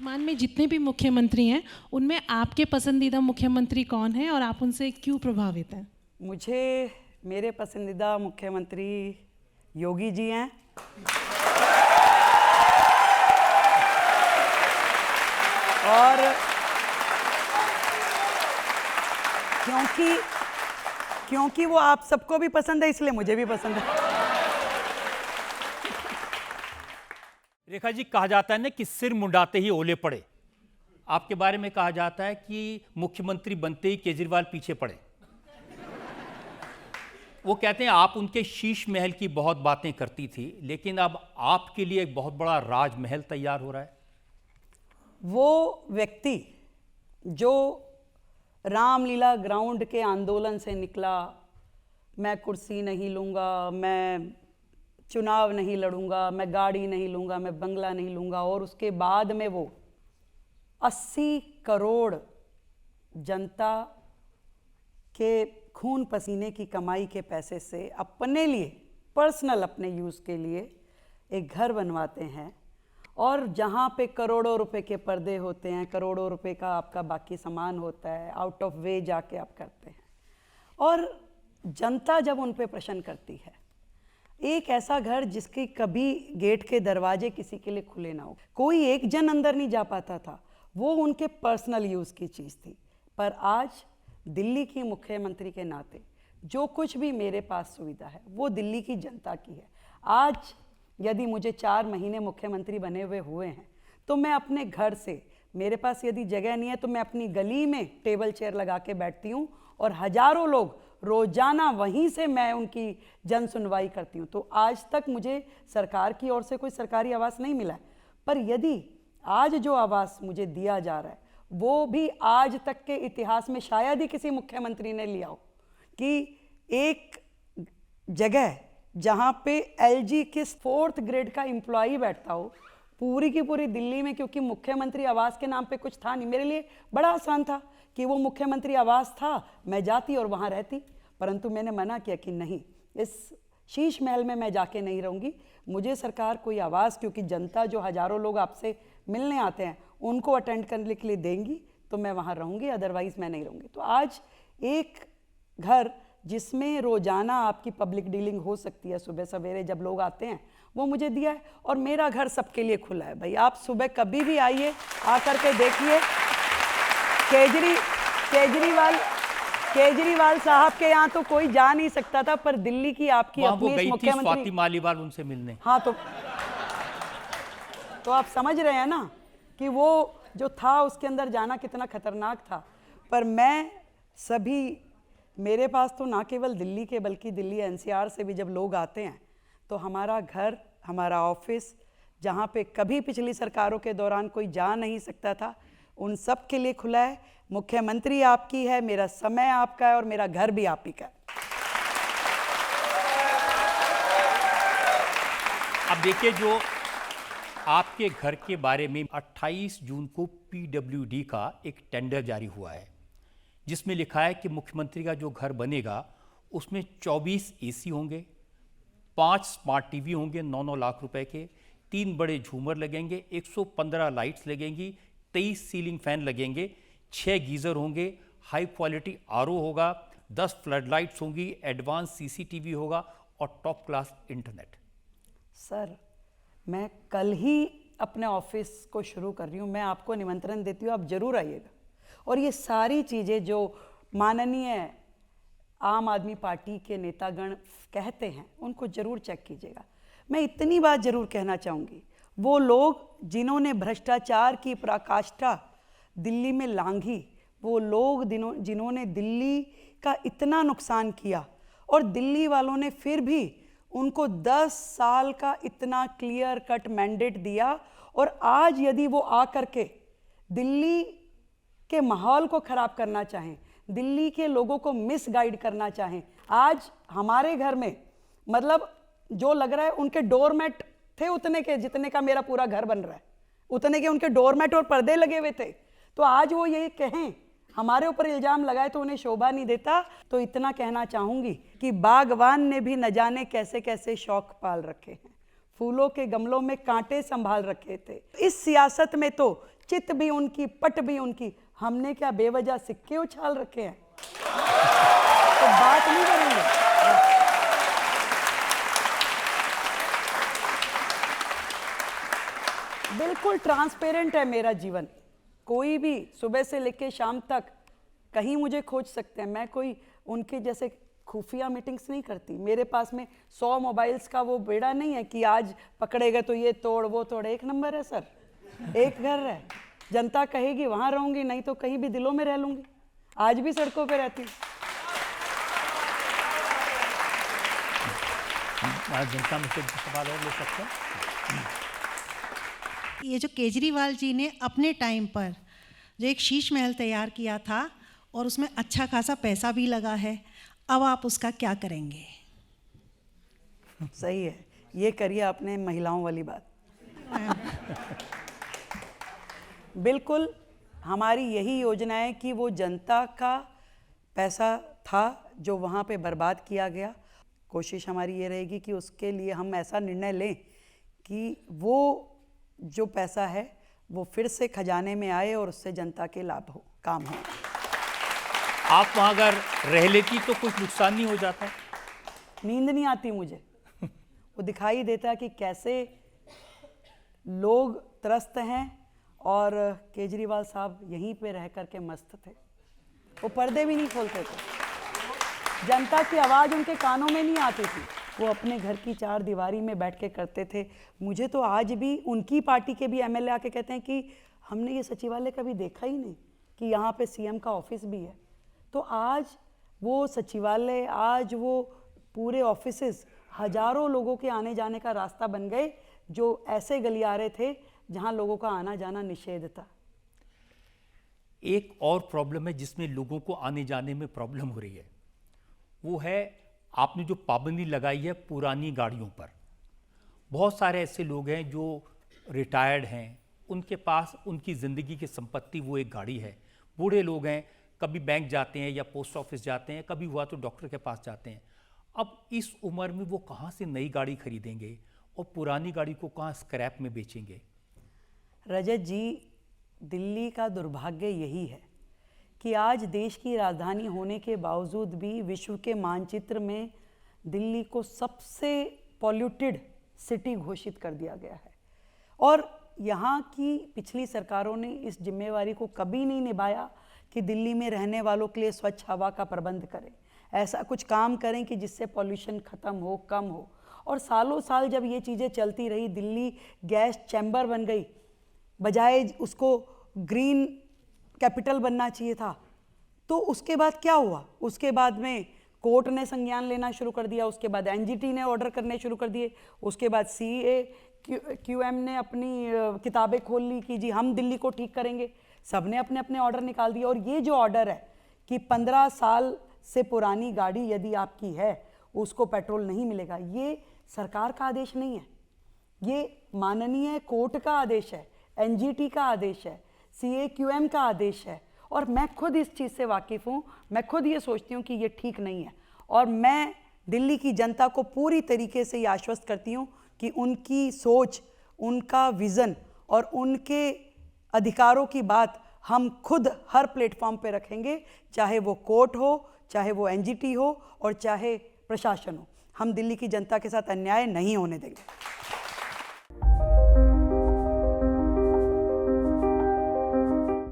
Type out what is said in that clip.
वर्तमान में जितने भी मुख्यमंत्री हैं उनमें आपके पसंदीदा मुख्यमंत्री कौन है और आप उनसे क्यों प्रभावित हैं? मुझे मेरे पसंदीदा मुख्यमंत्री योगी जी हैं। और क्योंकि वो आप सबको भी पसंद है, इसलिए मुझे भी पसंद है। रेखा जी, कहा जाता है ना कि सिर मुंडाते ही ओले पड़े। आपके बारे में कहा जाता है कि मुख्यमंत्री बनते ही केजरीवाल पीछे पड़े। वो कहते हैं आप उनके शीश महल की बहुत बातें करती थी, लेकिन अब आपके लिए एक बहुत बड़ा राजमहल तैयार हो रहा है। वो व्यक्ति जो रामलीला ग्राउंड के आंदोलन से निकला, मैं कुर्सी नहीं लूँगा, मैं चुनाव नहीं लड़ूंगा, मैं गाड़ी नहीं लूँगा, मैं बंगला नहीं लूँगा, और उसके बाद में वो 80 करोड़ जनता के खून पसीने की कमाई के पैसे से अपने लिए, पर्सनल अपने यूज़ के लिए एक घर बनवाते हैं, और जहाँ पे करोड़ों रुपए के पर्दे होते हैं, करोड़ों रुपए का आपका बाकी सामान होता है, आउट ऑफ वे जाके आप करते हैं, और जनता जब उन पे प्रश्न करती है, एक ऐसा घर जिसकी कभी गेट के दरवाजे किसी के लिए खुले ना हो, कोई एक जन अंदर नहीं जा पाता था, वो उनके पर्सनल यूज़ की चीज़ थी। पर आज दिल्ली की मुख्यमंत्री के नाते जो कुछ भी मेरे पास सुविधा है वो दिल्ली की जनता की है। आज यदि मुझे 4 महीने मुख्यमंत्री बने हुए हैं तो मैं अपने घर से, मेरे पास यदि जगह नहीं है तो मैं अपनी गली में टेबल चेयर लगा के बैठती हूँ, और हजारों लोग रोजाना वहीं से मैं उनकी जन सुनवाई करती हूँ। तो आज तक मुझे सरकार की ओर से कोई सरकारी आवास नहीं मिला है, पर यदि आज जो आवास मुझे दिया जा रहा है वो भी आज तक के इतिहास में शायद ही किसी मुख्यमंत्री ने लिया हो, कि एक जगह जहाँ पे LG के 4th ग्रेड का एम्प्लॉई बैठता हो पूरी की पूरी दिल्ली में, क्योंकि मुख्यमंत्री आवास के नाम पे कुछ था नहीं। मेरे लिए बड़ा आसान था कि वो मुख्यमंत्री आवास था, मैं जाती और वहाँ रहती, परंतु मैंने मना किया कि नहीं, इस शीश महल में मैं जाके नहीं रहूँगी। मुझे सरकार कोई आवास, क्योंकि जनता जो हजारों लोग आपसे मिलने आते हैं उनको अटेंड करने के लिए देंगी तो मैं वहाँ रहूँगी, अदरवाइज़ मैं नहीं रहूँगी। तो आज एक घर जिसमें रोज़ाना आपकी पब्लिक डीलिंग हो सकती है, सुबह सवेरे जब लोग आते हैं, वो मुझे दिया है, और मेरा घर सबके लिए खुला है। भाई आप सुबह कभी भी आइए, आकर के देखिए। केजरीवाल साहब के यहाँ तो कोई जा नहीं सकता था, पर दिल्ली की आपकी अपनी मुख्यमंत्री स्वाति मालीवाल उनसे मिलने। हाँ, तो आप समझ रहे हैं ना कि वो जो था उसके अंदर जाना कितना खतरनाक था। पर मैं सभी, मेरे पास तो ना केवल दिल्ली के बल्कि दिल्ली NCR से भी जब लोग आते हैं तो हमारा घर, हमारा ऑफिस, जहाँ पे कभी पिछली सरकारों के दौरान कोई जा नहीं सकता था, उन सब के लिए खुला है। मुख्यमंत्री आपकी है, मेरा समय आपका है, और मेरा घर भी आप ही का है। अब देखिए, जो आपके घर के बारे में 28 जून को PWD का एक टेंडर जारी हुआ है, जिसमें लिखा है कि मुख्यमंत्री का जो घर बनेगा उसमें 24 AC होंगे, 5 स्मार्ट TV होंगे 9-9 लाख रुपए के, 3 बड़े झूमर लगेंगे, 115 लाइट्स लगेंगी, 23 सीलिंग फैन लगेंगे, 6 गीज़र होंगे, हाई क्वालिटी RO होगा, 10 फ्लड लाइट्स होंगी, एडवांस CCTV होगा और टॉप क्लास इंटरनेट। सर, मैं कल ही अपने ऑफिस को शुरू कर रही हूँ, मैं आपको निमंत्रण देती हूँ, आप जरूर आइएगा। और ये सारी चीज़ें जो माननीय आम आदमी पार्टी के नेतागण कहते हैं उनको जरूर चेक कीजिएगा। मैं इतनी बात जरूर कहना चाहूँगी, वो लोग जिन्होंने भ्रष्टाचार की पराकाष्ठा दिल्ली में लांघी, वो लोग जिन्होंने दिल्ली का इतना नुकसान किया, और दिल्ली वालों ने फिर भी उनको 10 साल का इतना क्लियर कट मैंडेट दिया, और आज यदि वो आकर के दिल्ली के माहौल को खराब करना चाहें, दिल्ली के लोगों को मिसगाइड करना चाहें, आज हमारे घर में मतलब जो लग रहा है उनके डोरमेट थे उतने के जितने का मेरा पूरा घर बन रहा है, उतने के उनके डोरमेट और पर्दे लगे हुए थे। तो आज वो ये कहें, हमारे ऊपर इल्जाम लगाए तो उन्हें शोभा नहीं देता। तो इतना कहना चाहूंगी कि बागवान ने भी न जाने कैसे कैसे शौक पाल रखे हैं, फूलों के गमलों में कांटे संभाल रखे थे। इस सियासत में तो चित भी उनकी, पट भी उनकी। हमने क्या बेवजह सिक्के उछाल रखे हैं? तो बात नहीं करेंगे। बिल्कुल ट्रांसपेरेंट है मेरा जीवन। कोई भी सुबह से लेकर शाम तक कहीं मुझे खोज सकते हैं। मैं कोई उनके जैसे खुफिया मीटिंग्स नहीं करती। मेरे पास में 100 मोबाइल्स का वो बेड़ा नहीं है कि आज पकड़े गए तो ये तोड़ वो तोड़। एक नंबर है सर, एक घर है। जनता कहेगी वहां रहूंगी, नहीं तो कहीं भी दिलों में रह लूंगी। आज भी सड़कों पे रहती हूँ। आज जनता में से सवाल और ले सकते हैं। ये जो केजरीवाल जी ने अपने टाइम पर जो एक शीश महल तैयार किया था और उसमें अच्छा खासा पैसा भी लगा है, अब आप उसका क्या करेंगे? सही है, ये करिए आपने महिलाओं वाली बात। बिल्कुल हमारी यही योजना है कि वो जनता का पैसा था जो वहाँ पे बर्बाद किया गया। कोशिश हमारी ये रहेगी कि उसके लिए हम ऐसा निर्णय लें कि वो जो पैसा है वो फिर से खजाने में आए और उससे जनता के लाभ हो, काम हो। आप वहाँ अगर रह लेती तो कुछ नुकसान नहीं हो जाता? नींद नहीं आती मुझे। वो दिखाई देता कि कैसे लोग त्रस्त हैं और केजरीवाल साहब यहीं पे रह करके मस्त थे। वो पर्दे भी नहीं खोलते थे। जनता की आवाज़ उनके कानों में नहीं आती थी। वो अपने घर की 4 दीवारी में बैठ के करते थे। मुझे तो आज भी उनकी पार्टी के भी एमएलए आके कहते हैं कि हमने ये सचिवालय कभी देखा ही नहीं कि यहाँ पे सीएम का ऑफिस भी है। तो आज वो सचिवालय, आज वो पूरे ऑफिसेस हजारों लोगों के आने जाने का रास्ता बन गए, जो ऐसे गलियारे थे जहाँ लोगों का आना जाना निषेध था। एक और प्रॉब्लम है जिसमें लोगों को आने जाने में प्रॉब्लम हो रही है, वो है आपने जो पाबंदी लगाई है पुरानी गाड़ियों पर। बहुत सारे ऐसे लोग हैं जो रिटायर्ड हैं, उनके पास उनकी ज़िंदगी की संपत्ति वो एक गाड़ी है। बूढ़े लोग हैं, कभी बैंक जाते हैं या पोस्ट ऑफिस जाते हैं, कभी हुआ तो डॉक्टर के पास जाते हैं। अब इस उम्र में वो कहाँ से नई गाड़ी खरीदेंगे और पुरानी गाड़ी को कहाँ स्क्रैप में बेचेंगे? रजत जी, दिल्ली का दुर्भाग्य यही है कि आज देश की राजधानी होने के बावजूद भी विश्व के मानचित्र में दिल्ली को सबसे पॉल्यूटेड सिटी घोषित कर दिया गया है। और यहाँ की पिछली सरकारों ने इस जिम्मेवारी को कभी नहीं निभाया कि दिल्ली में रहने वालों के लिए स्वच्छ हवा का प्रबंध करें, ऐसा कुछ काम करें कि जिससे पॉल्यूशन ख़त्म हो, कम हो। और सालों साल जब ये चीज़ें चलती रही, दिल्ली गैस चैम्बर बन गई, बजाय उसको ग्रीन कैपिटल बनना चाहिए था। तो उसके बाद क्या हुआ? उसके बाद में कोर्ट ने संज्ञान लेना शुरू कर दिया, उसके बाद एनजीटी ने ऑर्डर करने शुरू कर दिए, उसके बाद CAQM ने अपनी किताबें खोल ली कि जी हम दिल्ली को ठीक करेंगे। सब ने अपने अपने ऑर्डर निकाल दिए। और ये जो ऑर्डर है कि 15 साल से पुरानी गाड़ी यदि आपकी है उसको पेट्रोल नहीं मिलेगा, ये सरकार का आदेश नहीं है, ये माननीय कोर्ट का आदेश है, एनजीटी का आदेश है, CAQM का आदेश है। और मैं खुद इस चीज़ से वाकिफ़ हूँ। मैं खुद ये सोचती हूँ कि ये ठीक नहीं है। और मैं दिल्ली की जनता को पूरी तरीके से ये आश्वस्त करती हूँ कि उनकी सोच, उनका विज़न और उनके अधिकारों की बात हम खुद हर प्लेटफॉर्म पे रखेंगे, चाहे वो कोर्ट हो, चाहे वो एनजीटी हो और चाहे प्रशासन हो। हम दिल्ली की जनता के साथ अन्याय नहीं होने देंगे।